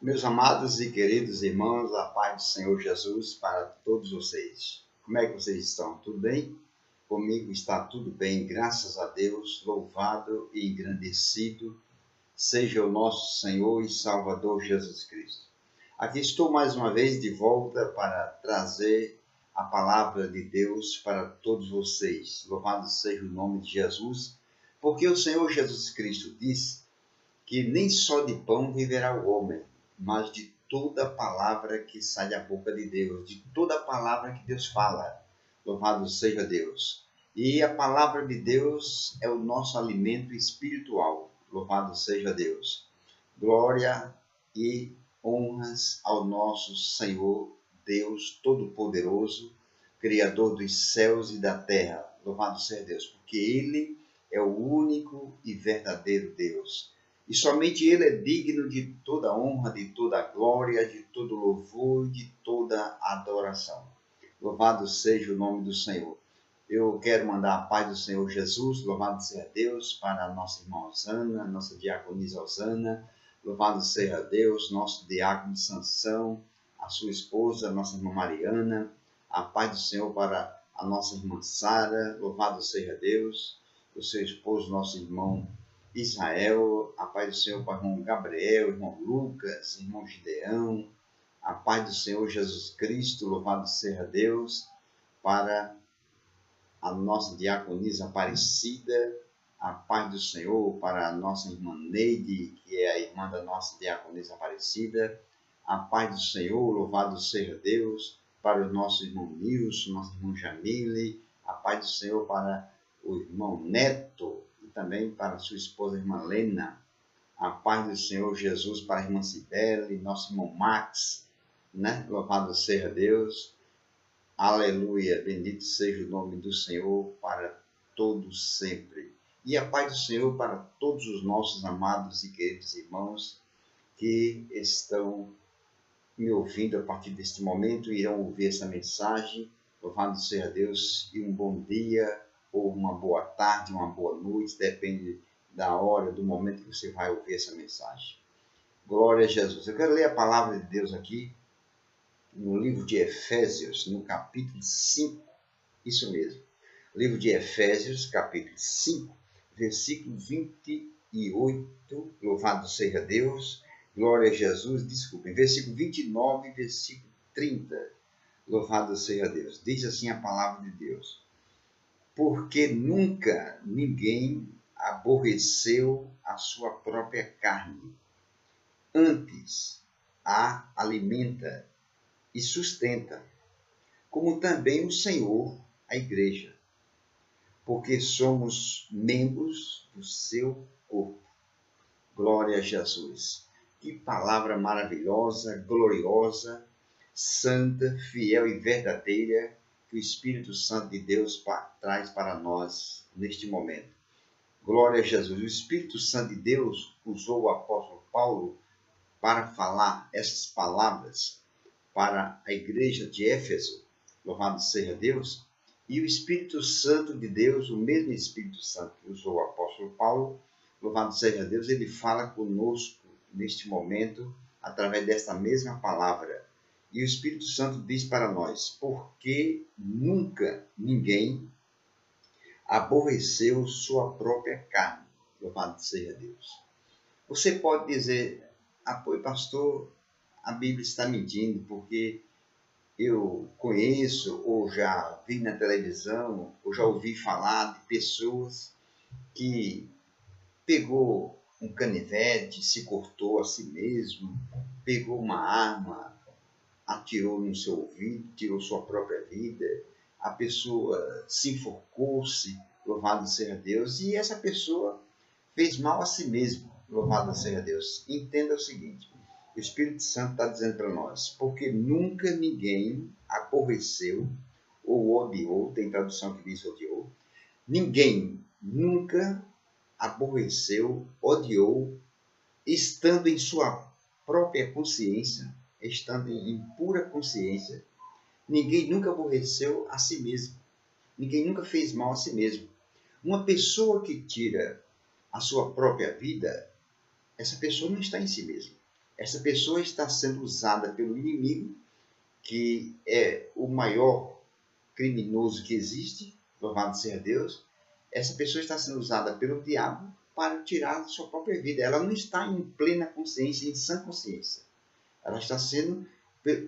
Meus amados e queridos irmãos, a paz do Senhor Jesus para todos vocês. Como é que vocês estão? Tudo bem? Comigo está tudo bem, graças a Deus. Louvado e engrandecido seja o nosso Senhor e Salvador Jesus Cristo. Aqui estou mais uma vez de volta para trazer a palavra de Deus para todos vocês. Louvado seja o nome de Jesus, porque o Senhor Jesus Cristo disse que nem só de pão viverá o homem, mas de toda palavra que sai da boca de Deus, de toda palavra que Deus fala. Louvado seja Deus. E a palavra de Deus é o nosso alimento espiritual. Louvado seja Deus. Glória e honras ao nosso Senhor Deus Todo-Poderoso, Criador dos céus e da terra. Louvado seja Deus, porque Ele é o único e verdadeiro Deus. E somente Ele é digno de toda honra, de toda glória, de todo louvor, de toda adoração. Louvado seja o nome do Senhor. Eu quero mandar a paz do Senhor Jesus, louvado seja Deus, para a nossa irmã Osana, nossa diaconisa Osana. Louvado seja Deus, nosso diácono Sansão, a sua esposa, nossa irmã Mariana. A paz do Senhor para a nossa irmã Sara, louvado seja Deus. O seu esposo, nosso irmão Israel, a paz do Senhor para o irmão Gabriel, irmão Lucas, irmão Gideão, a paz do Senhor Jesus Cristo, louvado seja Deus, para a nossa diaconisa Aparecida, a paz do Senhor para a nossa irmã Neide, que é a irmã da nossa diaconisa Aparecida, a paz do Senhor, louvado seja Deus, para o nosso irmão Nilson, nosso irmão Jamile, a paz do Senhor para o irmão Neto, também para sua esposa, irmã Lena, a paz do Senhor Jesus para a irmã Cibele, nosso irmão Max, né? Louvado seja Deus, aleluia, bendito seja o nome do Senhor para todos sempre. E a paz do Senhor para todos os nossos amados e queridos irmãos que estão me ouvindo a partir deste momento, irão ouvir essa mensagem. Louvado seja Deus e um bom dia, ou uma boa tarde, uma boa noite, depende da hora, do momento que você vai ouvir essa mensagem. Glória a Jesus. Eu quero ler a palavra de Deus aqui, no livro de Efésios, no capítulo 5, isso mesmo. Livro de Efésios, capítulo 5, versículo 28, louvado seja Deus, glória a Jesus, desculpem, versículo 29, versículo 30, louvado seja Deus. Diz assim a palavra de Deus: porque nunca ninguém aborreceu a sua própria carne, antes a alimenta e sustenta, como também o Senhor a igreja, porque somos membros do seu corpo. Glória a Jesus. Que palavra maravilhosa, gloriosa, santa, fiel e verdadeira que o Espírito Santo de Deus traz para nós neste momento. Glória a Jesus. O Espírito Santo de Deus usou o apóstolo Paulo para falar essas palavras para a igreja de Éfeso. Louvado seja Deus. E o Espírito Santo de Deus, o mesmo Espírito Santo que usou o apóstolo Paulo, louvado seja Deus, ele fala conosco neste momento através desta mesma palavra. E o Espírito Santo diz para nós: porque nunca ninguém aborreceu sua própria carne. Louvado seja Deus. Você pode dizer: pastor, a Bíblia está mentindo, porque eu conheço, ou já vi na televisão, ou já ouvi falar de pessoas que pegou um canivete, se cortou a si mesmo, pegou uma arma, atirou no seu ouvido, tirou sua própria vida, a pessoa se enforcou-se, louvado seja Deus, e essa pessoa fez mal a si mesma, louvado seja Deus. Entenda o seguinte: o Espírito Santo está dizendo para nós: porque nunca ninguém aborreceu ou odiou, tem tradução que diz odiou, ninguém nunca aborreceu, odiou, estando em sua própria consciência, estando em pura consciência, ninguém nunca aborreceu a si mesmo. Ninguém nunca fez mal a si mesmo. Uma pessoa que tira a sua própria vida, essa pessoa não está em si mesma. Essa pessoa está sendo usada pelo inimigo, que é o maior criminoso que existe, louvado seja Deus. Essa pessoa está sendo usada pelo diabo para tirar a sua própria vida. Ela não está em plena consciência, em sã consciência. Ela está sendo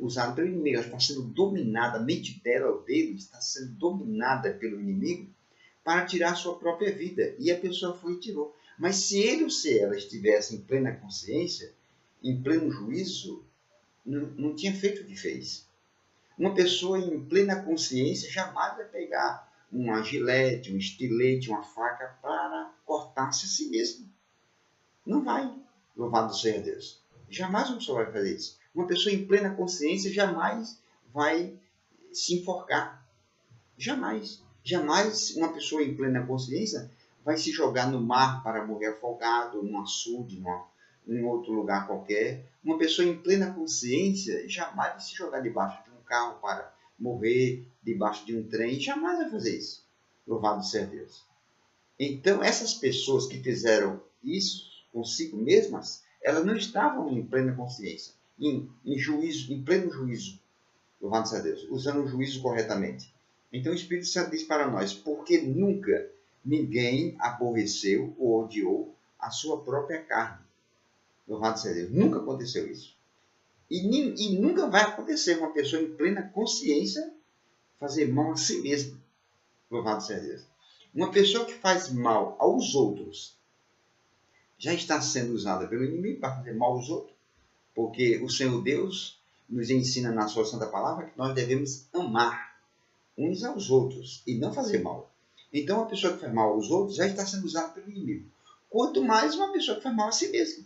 usada pelo inimigo, ela está sendo dominada, a mente dela ou dele está sendo dominada pelo inimigo para tirar a sua própria vida. E a pessoa foi e tirou. Mas se ele ou se ela estivesse em plena consciência, em pleno juízo, não tinha feito o que fez. Uma pessoa em plena consciência jamais vai pegar uma gilete, um estilete, uma faca para cortar-se a si mesmo. Não vai. Louvado seja Deus. Jamais uma pessoa vai fazer isso. Uma pessoa em plena consciência jamais vai se enforcar. Jamais. Jamais uma pessoa em plena consciência vai se jogar no mar para morrer afogado, num açude, em outro lugar qualquer. Uma pessoa em plena consciência jamais vai se jogar debaixo de um carro para morrer, debaixo de um trem. Jamais vai fazer isso. Louvado seja Deus. Então, essas pessoas que fizeram isso consigo mesmas, elas não estavam em plena consciência, em juízo, em pleno juízo, louvado seja Deus, usando o juízo corretamente. Então o Espírito Santo diz para nós, porque nunca ninguém aborreceu ou odiou a sua própria carne. Louvado seja Deus. Nunca aconteceu isso. E nunca vai acontecer uma pessoa em plena consciência fazer mal a si mesma. Louvado seja Deus. Uma pessoa que faz mal aos outros já está sendo usada pelo inimigo para fazer mal aos outros, porque o Senhor Deus nos ensina na sua santa palavra que nós devemos amar uns aos outros e não fazer mal. Então, uma pessoa que faz mal aos outros já está sendo usada pelo inimigo. Quanto mais uma pessoa que faz mal a si mesma.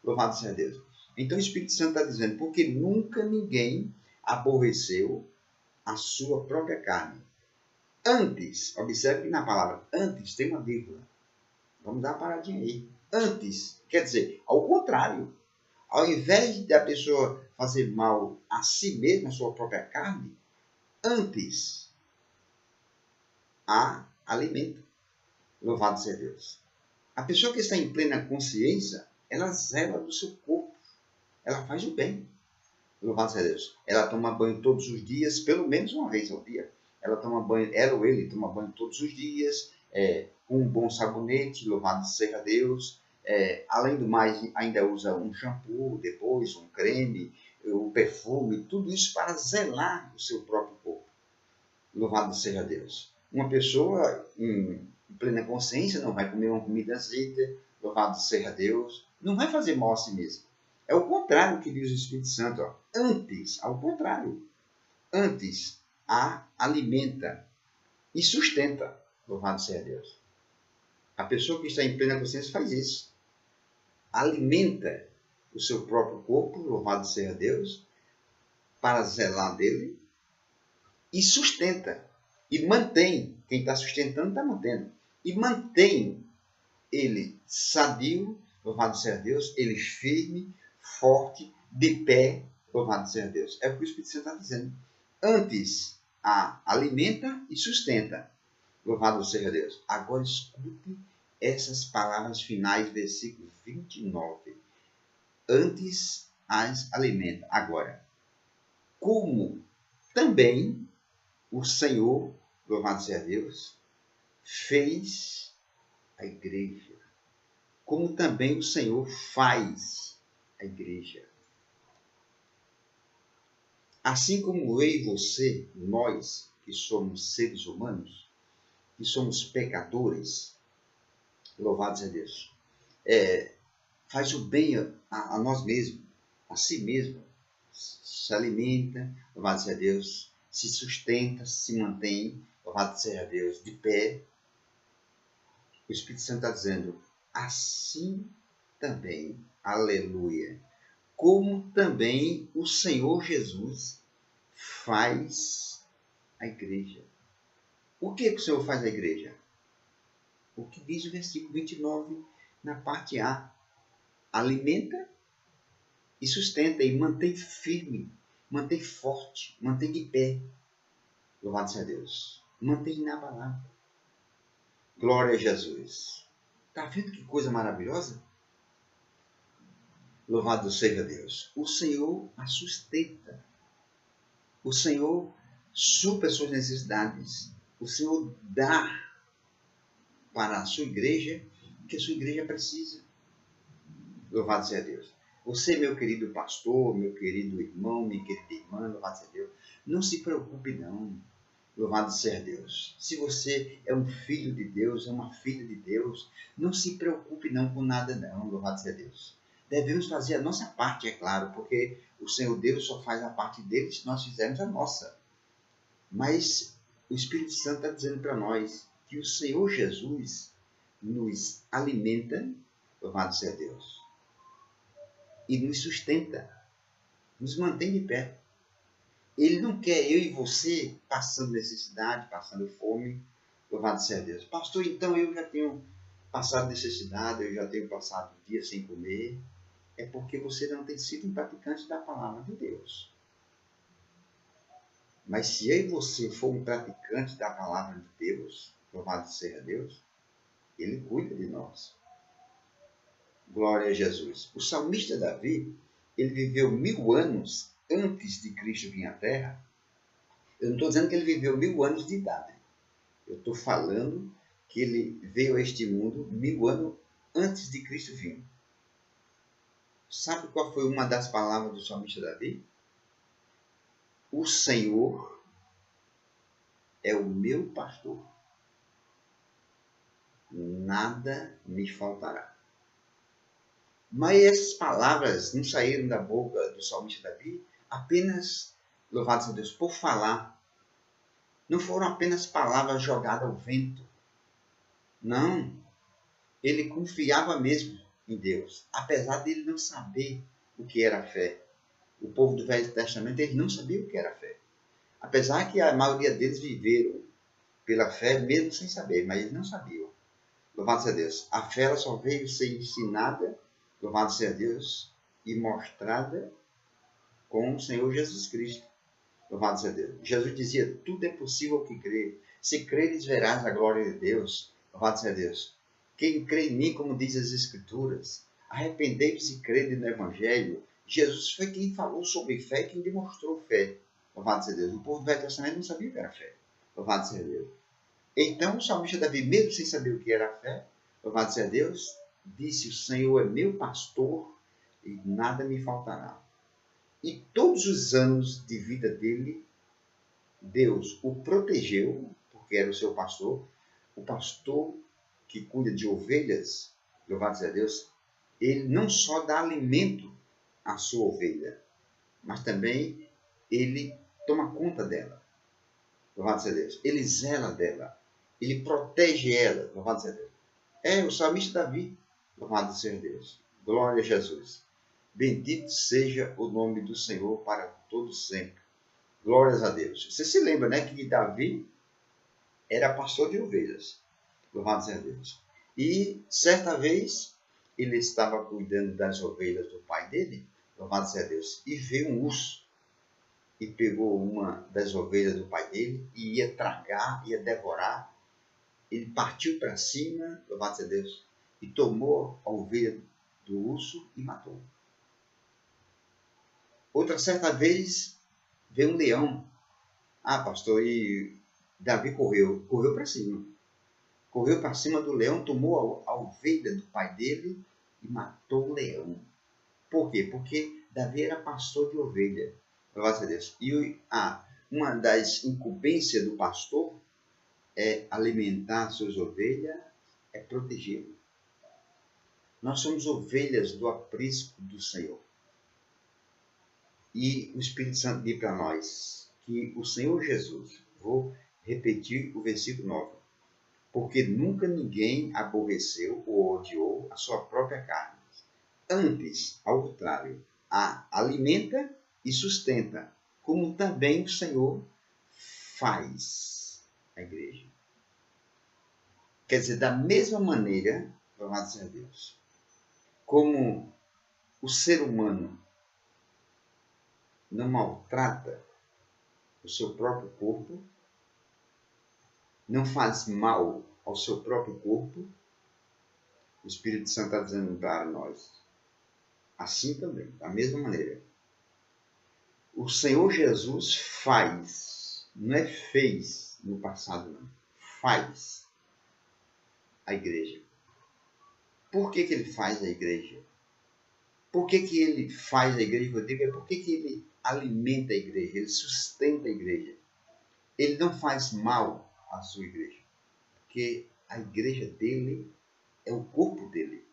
Louvado seja Deus. Então, o Espírito Santo está dizendo, porque nunca ninguém aborreceu a sua própria carne. Antes, observe que na palavra antes tem uma vírgula. Vamos dar uma paradinha aí. Antes, quer dizer, ao contrário. Ao invés da pessoa fazer mal a si mesma, a sua própria carne, antes a alimenta. Louvado seja Deus. A pessoa que está em plena consciência, ela zela do seu corpo. Ela faz o bem. Louvado seja Deus. Ela toma banho todos os dias, pelo menos uma vez ao dia. Ela toma banho, ela ou ele toma banho todos os dias, com um bom sabonete, louvado seja Deus. Além do mais, ainda usa um shampoo, depois um creme, o perfume, tudo isso para zelar o seu próprio corpo. Louvado seja Deus. Uma pessoa em plena consciência não vai comer uma comida azeda, louvado seja Deus, não vai fazer mal a si mesmo. É o contrário que diz o Espírito Santo. Ó. Antes, ao contrário. Antes, a alimenta e sustenta. Louvado seja Deus. A pessoa que está em plena consciência faz isso. Alimenta o seu próprio corpo, louvado seja Deus, para zelar dele, e sustenta. E mantém. Quem está sustentando está mantendo. E mantém ele sadio, louvado seja Deus, ele firme, forte, de pé, louvado seja Deus. É o que o Espírito Santo está dizendo. Antes, alimenta e sustenta. Louvado seja Deus. Agora escute essas palavras finais, versículo 29. Antes as alimenta. Agora, como também o Senhor, louvado seja Deus, fez a igreja. Como também o Senhor faz a igreja. Assim como eu e você, nós que somos seres humanos, que somos pecadores, louvado seja Deus, faz o bem a nós mesmos, a si mesmo, se alimenta, louvado seja Deus, se sustenta, se mantém, louvado seja Deus, de pé. O Espírito Santo está dizendo, assim também, aleluia, como também o Senhor Jesus faz a igreja. O que o Senhor faz a igreja? O que diz o versículo 29 na parte A. Alimenta e sustenta e mantém firme, mantém forte, mantém de pé. Louvado seja Deus. Mantém inabalável. Glória a Jesus. Está vendo que coisa maravilhosa? Louvado seja Deus. O Senhor a sustenta. O Senhor supra as suas necessidades. O Senhor dá para a sua igreja o que a sua igreja precisa. Louvado seja Deus. Você, meu querido pastor, meu querido irmão, minha querida irmã, louvado seja Deus. Não se preocupe, não. Louvado seja Deus. Se você é um filho de Deus, é uma filha de Deus, não se preocupe não com nada não. Louvado seja Deus. Devemos fazer a nossa parte, é claro, porque o Senhor Deus só faz a parte dele se nós fizermos a nossa. Mas o Espírito Santo está dizendo para nós que o Senhor Jesus nos alimenta, louvado seja Deus, e nos sustenta, nos mantém de pé. Ele não quer eu e você passando necessidade, passando fome, louvado seja Deus. Pastor, então eu já tenho passado necessidade, eu já tenho passado dias sem comer. É porque você não tem sido um praticante da palavra de Deus. Mas se eu e você for um praticante da palavra de Deus, louvado seja Deus, Ele cuida de nós. Glória a Jesus. O salmista Davi, ele viveu 1000 anos antes de Cristo vir à Terra. Eu não estou dizendo que ele viveu 1000 anos de idade. Eu estou falando que ele veio a este mundo 1000 anos antes de Cristo vir. Sabe qual foi uma das palavras do salmista Davi? O Senhor é o meu pastor. Nada me faltará. Mas essas palavras não saíram da boca do salmista Davi apenas, louvado seja Deus, por falar. Não foram apenas palavras jogadas ao vento. Não. Ele confiava mesmo em Deus, apesar de ele não saber o que era fé. O povo do Velho Testamento, ele não sabia o que era fé. Apesar que a maioria deles viveram pela fé, mesmo sem saber, mas eles não sabiam. Louvado seja Deus. A fé ela só veio ser ensinada, louvado seja Deus, e mostrada com o Senhor Jesus Cristo. Louvado seja Deus. Jesus dizia, tudo é possível que crê. Se creres, verás a glória de Deus. Louvado seja Deus. Quem crê em mim, como diz as Escrituras, arrependei-vos e crede no Evangelho. Jesus foi quem falou sobre fé, quem demonstrou fé. Louvado seja Deus. O povo do Velho Testamento não sabia o que era fé. Louvado seja Deus. Então o salmista Davi, mesmo sem saber o que era fé, louvado seja Deus, disse, o Senhor é meu pastor e nada me faltará. E todos os anos de vida dele, Deus o protegeu, porque era o seu pastor, o pastor que cuida de ovelhas, louvado seja Deus, ele não só dá alimento à sua ovelha, mas também ele toma conta dela, louvado seja Deus, ele zela dela, ele protege ela, louvado seja Deus. É o salmista Davi, louvado seja Deus, glória a Jesus. Bendito seja o nome do Senhor para todos sempre. Glórias a Deus. Você se lembra, né, que Davi era pastor de ovelhas. Louvado seja Deus. E, certa vez, ele estava cuidando das ovelhas do pai dele. Louvado seja Deus. E veio um urso. E pegou uma das ovelhas do pai dele e ia tragar, ia devorar. Ele partiu para cima, louvado seja Deus, e tomou a ovelha do urso e matou. Outra certa vez, veio um leão. Ah, pastor, e Davi correu para cima. Correu para cima do leão, tomou a ovelha do pai dele e matou o leão. Por quê? Porque Davi era pastor de ovelha. Glória a Deus. E uma das incumbências do pastor é alimentar suas ovelhas, é protegê-lo. Nós somos ovelhas do aprisco do Senhor. E o Espírito Santo diz para nós que o Senhor Jesus, vou repetir o versículo 9, porque nunca ninguém aborreceu ou odiou a sua própria carne. Antes, ao contrário, a alimenta e sustenta, como também o Senhor faz a igreja. Quer dizer, da mesma maneira, louvado seja Deus, como o ser humano não maltrata o seu próprio corpo, não faz mal ao seu próprio corpo, o Espírito Santo está dizendo para nós, Assim também, da mesma maneira. O Senhor Jesus faz, não é fez no passado, não. Faz a igreja. Por que ele faz a igreja? Por que ele faz a igreja? Eu digo, por que ele alimenta a igreja? Ele sustenta a igreja. Ele não faz mal à sua igreja. Porque a igreja dele é o corpo dele.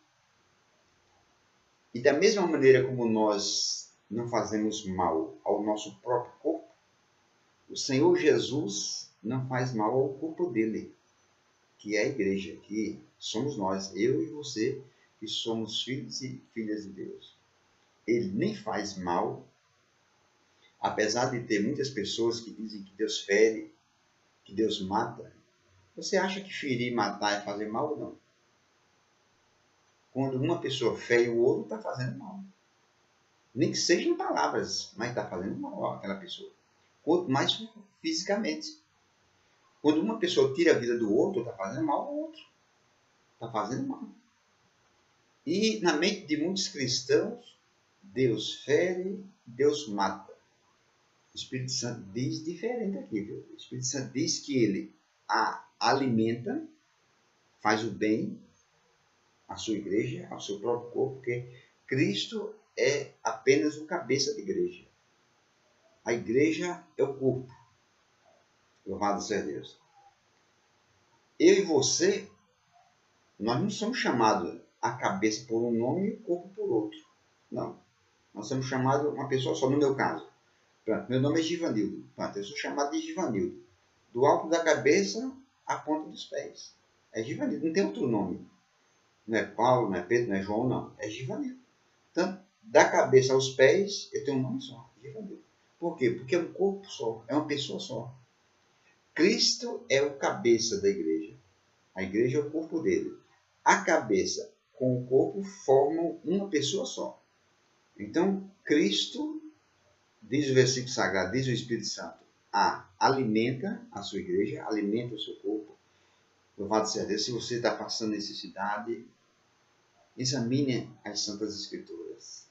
E da mesma maneira como nós não fazemos mal ao nosso próprio corpo, o Senhor Jesus não faz mal ao corpo dele, que é a igreja, que somos nós, eu e você, que somos filhos e filhas de Deus. Ele nem faz mal, apesar de ter muitas pessoas que dizem que Deus fere, que Deus mata. Você acha que ferir, matar é fazer mal ou não? Quando uma pessoa fere o outro, está fazendo mal. Nem que seja em palavras, mas está fazendo mal àquela pessoa. Quanto mais fisicamente. Quando uma pessoa tira a vida do outro, está fazendo mal ao outro. Está fazendo mal. E na mente de muitos cristãos, Deus fere, Deus mata. O Espírito Santo diz diferente aqui, viu? O Espírito Santo diz que ele a alimenta, faz o bem à sua igreja, ao seu próprio corpo, porque Cristo é apenas o cabeça da igreja. A igreja é o corpo. Louvado seja Deus. Eu e você, nós não somos chamados a cabeça por um nome e o corpo por outro. Não. Nós somos chamados uma pessoa só, no meu caso. Pronto, meu nome é Givanildo. Pronto, eu sou chamado de Givanildo. Do alto da cabeça à ponta dos pés. É Givanildo, não tem outro nome. Não é Paulo, não é Pedro, não é João, não. É Givanildo. Então, da cabeça aos pés, eu tenho um nome só, Givanildo. Por quê? Porque é um corpo só, é uma pessoa só. Cristo é o cabeça da igreja. A igreja é o corpo dele. A cabeça com o corpo formam uma pessoa só. Então, Cristo, diz o versículo sagrado, diz o Espírito Santo, alimenta a sua igreja, alimenta o seu corpo. Louvado seja Deus. Se você está passando necessidade, examine as Santas Escrituras.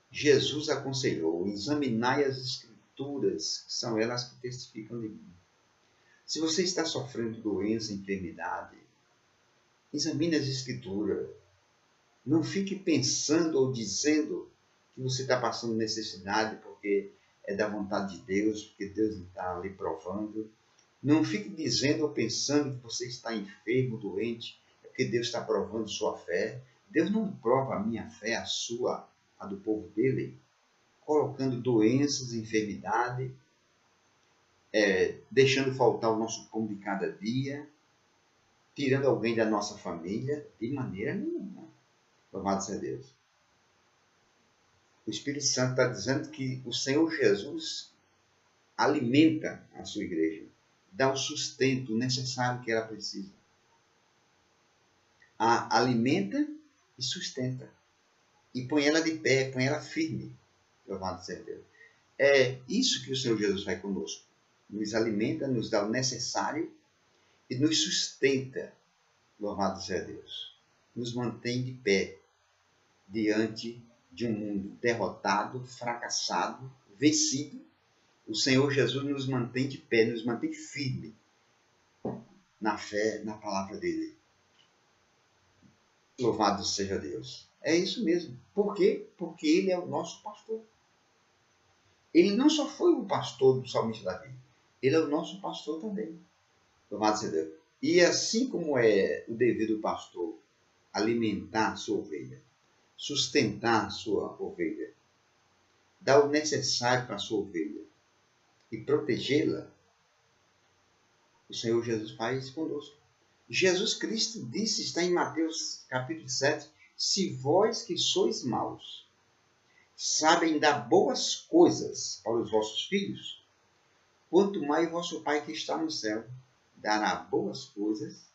Jesus aconselhou, examinai as Escrituras, que são elas que testificam de mim. Se você está sofrendo doença, enfermidade, examine as Escrituras. Não fique pensando ou dizendo que você está passando necessidade porque é da vontade de Deus, porque Deus está lhe provando. Não fique dizendo ou pensando que você está enfermo, doente, é porque Deus está provando sua fé. Deus não prova a minha fé, a sua, a do povo dele, colocando doenças, enfermidade, deixando faltar o nosso pão de cada dia, tirando alguém da nossa família, de maneira nenhuma. Louvado seja Deus. O Espírito Santo está dizendo que o Senhor Jesus alimenta a sua igreja, dá o sustento necessário que ela precisa. A alimenta e sustenta. E põe ela de pé, põe ela firme. Louvado seja Deus. É isso que o Senhor Jesus faz conosco. Nos alimenta, nos dá o necessário e nos sustenta. Louvado seja Deus. Nos mantém de pé diante de um mundo derrotado, fracassado, vencido. O Senhor Jesus nos mantém de pé, nos mantém firme na fé, na palavra dele. Louvado seja Deus. É isso mesmo. Por quê? Porque ele é o nosso pastor. Ele não só foi o pastor do salmista Davi, ele é o nosso pastor também. Louvado seja Deus. E assim como é o dever do pastor alimentar a sua ovelha, sustentar a sua ovelha, dar o necessário para a sua ovelha e protegê-la, o Senhor Jesus faz conosco. Jesus Cristo disse, está em Mateus capítulo 7, se vós que sois maus, sabem dar boas coisas para os vossos filhos, quanto mais vosso Pai que está no céu dará boas coisas.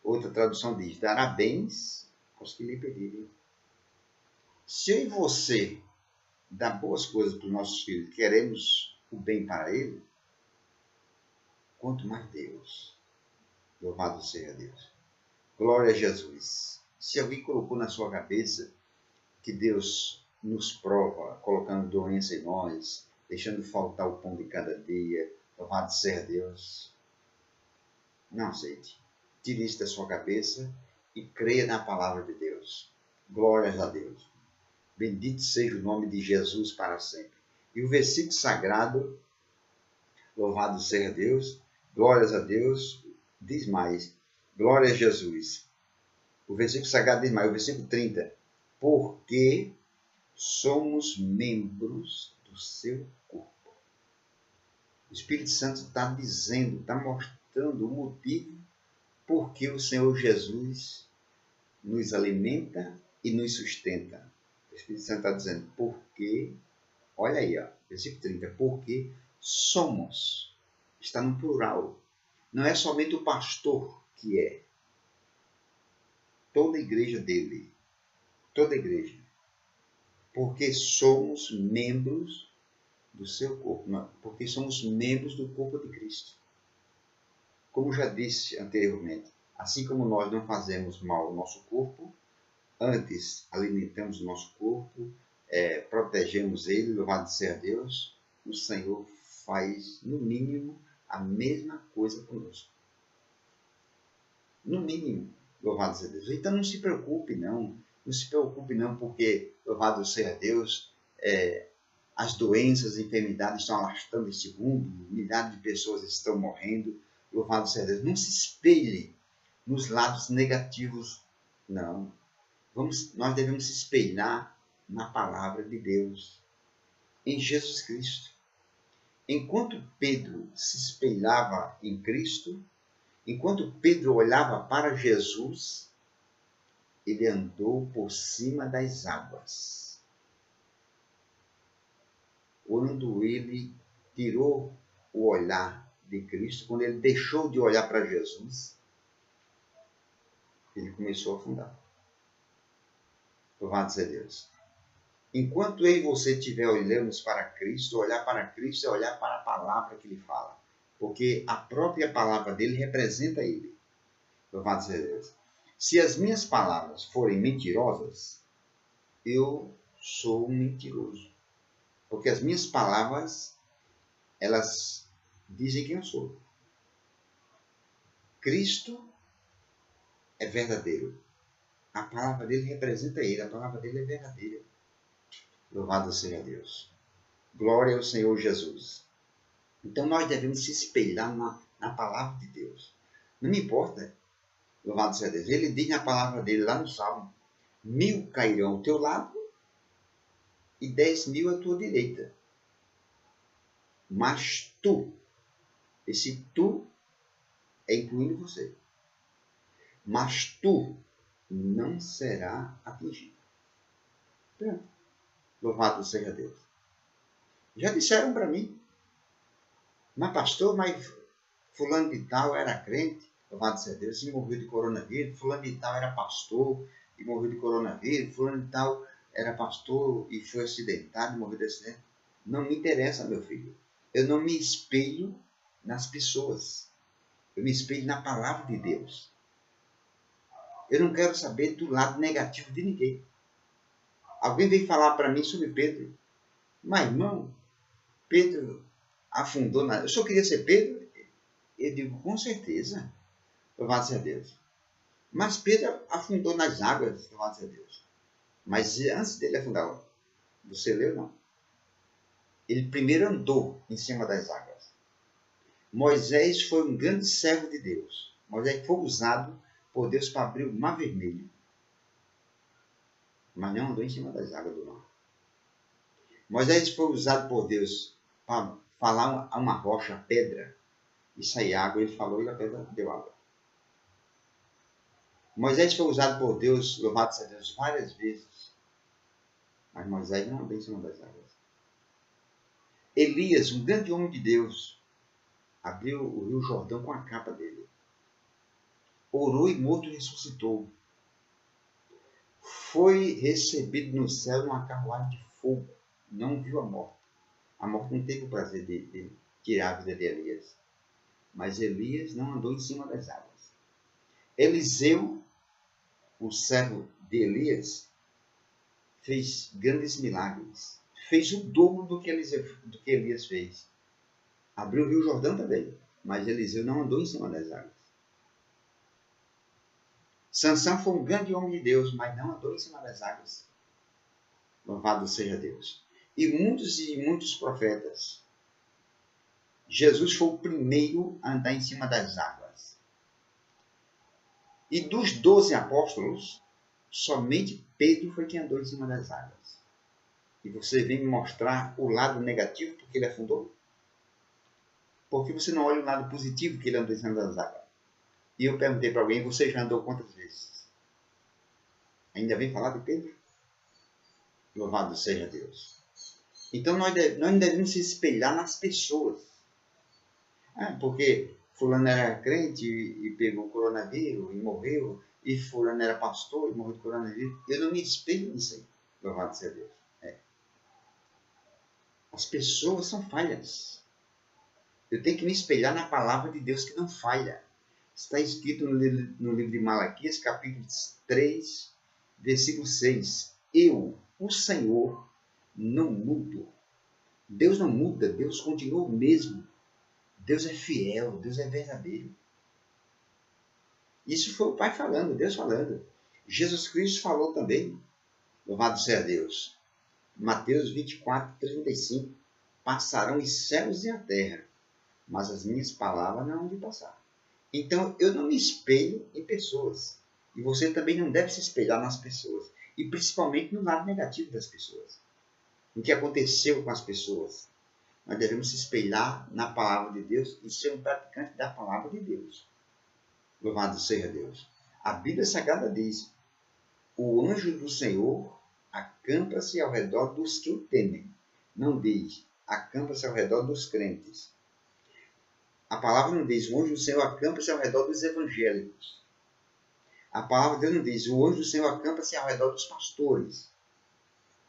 Outra tradução diz, dará bens aos que lhe pedirem. Se eu e você dá boas coisas para os nossos filhos, queremos o bem para ele, quanto mais Deus. Louvado seja Deus. Glória a Jesus. Se alguém colocou na sua cabeça que Deus nos prova, colocando doença em nós, deixando faltar o pão de cada dia, louvado seja Deus. Não aceite. Tire isso da sua cabeça e creia na palavra de Deus. Glórias a Deus. Bendito seja o nome de Jesus para sempre. E o versículo sagrado, louvado seja Deus, glórias a Deus, diz mais, glória a Jesus. O versículo sagrado diz mais, o versículo 30, porque somos membros do seu corpo. O Espírito Santo está dizendo, está mostrando o motivo por que o Senhor Jesus nos alimenta e nos sustenta. O Espírito Santo está dizendo, porque, olha aí, ó, versículo 30, porque somos, está no plural. Não é somente o pastor que é. Toda a igreja dele. Toda a igreja. Porque somos membros do seu corpo. Não, porque somos membros do corpo de Cristo. Como já disse anteriormente, assim como nós não fazemos mal ao nosso corpo, antes alimentamos o nosso corpo, protegemos ele, louvado seja Deus, o Senhor faz, no mínimo, a mesma coisa conosco. No mínimo, louvado seja Deus. Então não se preocupe não. Não se preocupe não, porque, louvado seja Deus, as doenças, as enfermidades estão alastrando este mundo, milhares de pessoas estão morrendo, louvado seja Deus. Não se espelhe nos lados negativos, não. Nós devemos se espelhar na palavra de Deus, em Jesus Cristo. Enquanto Pedro se espelhava em Cristo, enquanto Pedro olhava para Jesus, ele andou por cima das águas. Quando ele tirou o olhar de Cristo, quando ele deixou de olhar para Jesus, ele começou a afundar. Louvado seja Deus. Enquanto eu e você estiver olhando para Cristo, olhar para Cristo é olhar para a palavra que ele fala. Porque a própria palavra dele representa ele. Louvado seja Deus. Se as minhas palavras forem mentirosas, eu sou um mentiroso. Porque as minhas palavras, elas dizem quem eu sou. Cristo é verdadeiro. A palavra dele representa ele. A palavra dele é verdadeira. Louvado seja Deus. Glória ao Senhor Jesus. Então nós devemos se espelhar na palavra de Deus. Não me importa. Louvado seja Deus. Ele diz na palavra dele lá no Salmo: 1000 cairão ao teu lado e 10.000 à tua direita. Mas tu, esse tu é incluindo você. Mas tu não será atingido. Pronto. Louvado seja Deus. Já disseram para mim, mas pastor, mas fulano de tal era crente, louvado seja Deus, e morreu de coronavírus, fulano de tal era pastor e morreu de coronavírus, fulano de tal era pastor e foi acidentado e morreu de acidente. Não me interessa, meu filho. Eu não me espelho nas pessoas. Eu me espelho na palavra de Deus. Eu não quero saber do lado negativo de ninguém. Alguém veio falar para mim sobre Pedro. Mas, irmão, Pedro afundou na... Eu só queria ser Pedro? Eu digo, com certeza. Louvado seja Deus. Mas Pedro afundou nas águas, louvado seja Deus. Mas antes dele afundar, você leu, não? Ele primeiro andou em cima das águas. Moisés foi um grande servo de Deus. Moisés foi usado por Deus para abrir o Mar Vermelho. Mas não andou em cima das águas do mar. Moisés foi usado por Deus para falar a uma rocha, a pedra, e sair água. Ele falou e a pedra deu água. Moisés foi usado por Deus, louvado seja Deus, várias vezes. Mas Moisés não andou em cima das águas. Elias, um grande homem de Deus, abriu o rio Jordão com a capa dele. Orou e morto ressuscitou. Foi recebido no céu numa carruagem de fogo. Não viu a morte. A morte não teve o prazer de tirar a vida de Elias. Mas Elias não andou em cima das águas. Eliseu, o servo de Elias, fez grandes milagres. Fez o dobro do que Elias fez. Abriu o Rio Jordão também, mas Eliseu não andou em cima das águas. Sansão foi um grande homem de Deus, mas não andou em cima das águas. Louvado seja Deus. E muitos profetas. Jesus foi o primeiro a andar em cima das águas. E dos 12 apóstolos, somente Pedro foi quem andou em cima das águas. E você vem me mostrar o lado negativo porque ele afundou? Por que você não olha o lado positivo que ele andou em cima das águas? E eu perguntei para alguém, você já andou quantas vezes? Ainda vem falar de Pedro? Louvado seja Deus. Então nós devemos se espelhar nas pessoas. Porque fulano era crente e pegou coronavírus e morreu, e fulano era pastor e morreu de coronavírus. Eu não me espelho nisso aí. Louvado seja Deus. As pessoas são falhas. Eu tenho que me espelhar na palavra de Deus que não falha. Está escrito no livro de Malaquias, capítulo 3, versículo 6. Eu, o Senhor, não mudo. Deus não muda, Deus continua o mesmo. Deus é fiel, Deus é verdadeiro. Isso foi o Pai falando, Deus falando. Jesus Cristo falou também. Louvado seja Deus. Mateus 24, 35. Passarão os céus e a terra, mas as minhas palavras não hão de passar. Então, eu não me espelho em pessoas. E você também não deve se espelhar nas pessoas. E principalmente no lado negativo das pessoas. No que aconteceu com as pessoas. Nós devemos se espelhar na palavra de Deus e ser um praticante da palavra de Deus. Louvado seja Deus. A Bíblia Sagrada diz: o anjo do Senhor acampa-se ao redor dos que o temem. Não diz, acampa-se ao redor dos crentes. A palavra não diz, o anjo do Senhor acampa-se ao redor dos evangélicos. A palavra de Deus não diz, o anjo do Senhor acampa-se ao redor dos pastores.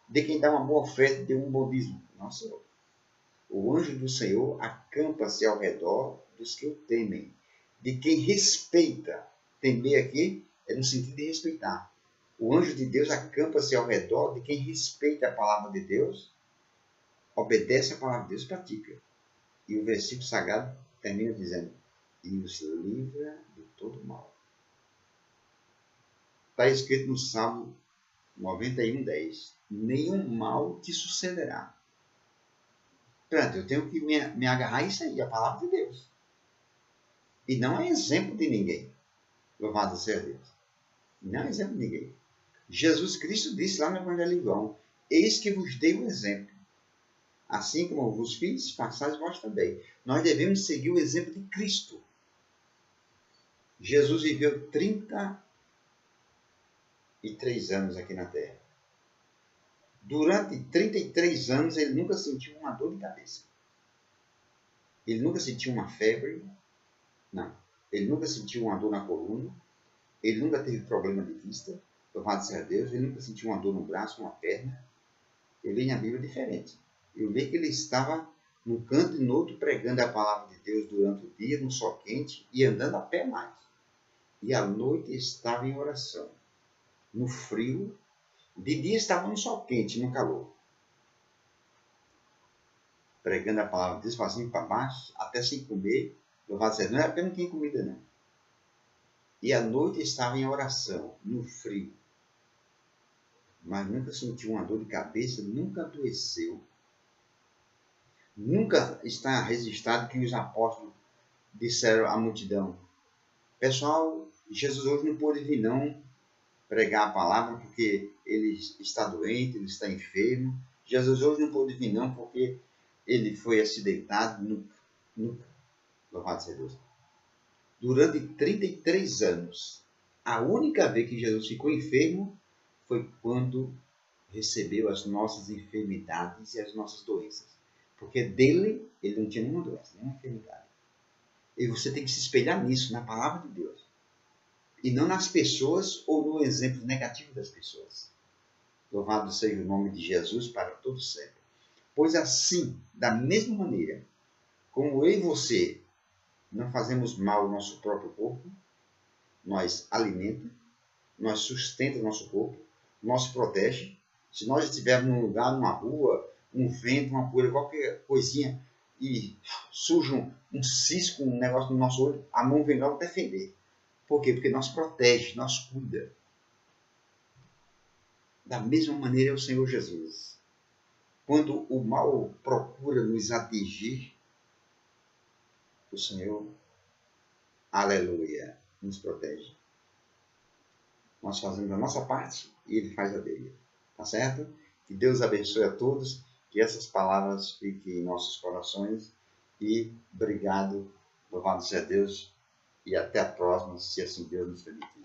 De quem dá uma boa oferta e tem um bom dízimo. Não, Senhor. O anjo do Senhor acampa-se ao redor dos que o temem. De quem respeita. Temer aqui é no sentido de respeitar. O anjo de Deus acampa-se ao redor de quem respeita a palavra de Deus, obedece a palavra de Deus e pratica. E o versículo sagrado termina dizendo, e os livra de todo mal. Está escrito no Salmo 91:10. Nenhum mal te sucederá. Pronto, eu tenho que me agarrar a isso aí, a palavra de Deus. E não é exemplo de ninguém. Louvado seja Deus. Não é exemplo de ninguém. Jesus Cristo disse lá no Evangelho de João, eis que vos dei o exemplo. Assim como vos fiz, façais vós também. Nós devemos seguir o exemplo de Cristo. Jesus viveu 33 anos aqui na Terra. Durante 33 anos, ele nunca sentiu uma dor de cabeça. Ele nunca sentiu uma febre. Não. Ele nunca sentiu uma dor na coluna. Ele nunca teve problema de vista. Louvado seja Deus. Ele nunca sentiu uma dor no braço, uma perna. Eu leio na Bíblia diferente. Eu leio que ele estava num canto e no outro pregando a palavra de Deus durante o dia, no sol quente, e andando a pé mais. E à noite estava em oração. No frio, de dia estava no sol quente, no calor. Pregando a palavra de Deus, para cima e para baixo, até sem comer. Louvado seja Deus. Não era porque não tinha comida, não. E à noite estava em oração, no frio. Mas nunca sentiu uma dor de cabeça, nunca adoeceu. Nunca está registrado que os apóstolos disseram à multidão, pessoal, Jesus hoje não pôde vir não pregar a palavra porque ele está doente, ele está enfermo. Jesus hoje não pôde vir não porque ele foi acidentado. Nunca. Louvado seja Deus. Durante 33 anos, a única vez que Jesus ficou enfermo foi quando recebeu as nossas enfermidades e as nossas doenças. Porque dele, ele não tinha nenhuma doença, nenhuma enfermidade. E você tem que se espelhar nisso, na palavra de Deus. E não nas pessoas ou no exemplo negativo das pessoas. Louvado seja o nome de Jesus para todo sempre. Pois assim, da mesma maneira, como eu e você não fazemos mal ao nosso próprio corpo, nós alimentamos, nós sustentamos o nosso corpo, nós protege. Se nós estivermos num lugar, numa rua, um vento, uma poeira, qualquer coisinha, e surge um cisco, um negócio no nosso olho, a mão vem logo defender. Por quê? Porque nos protege, nos cuida. Da mesma maneira é o Senhor Jesus. Quando o mal procura nos atingir, o Senhor, aleluia, nos protege. Nós fazemos a nossa parte e Ele faz a dele. Tá certo? Que Deus abençoe a todos, que essas palavras fiquem em nossos corações. E obrigado, louvado seja Deus, e até a próxima, se assim Deus nos permitir.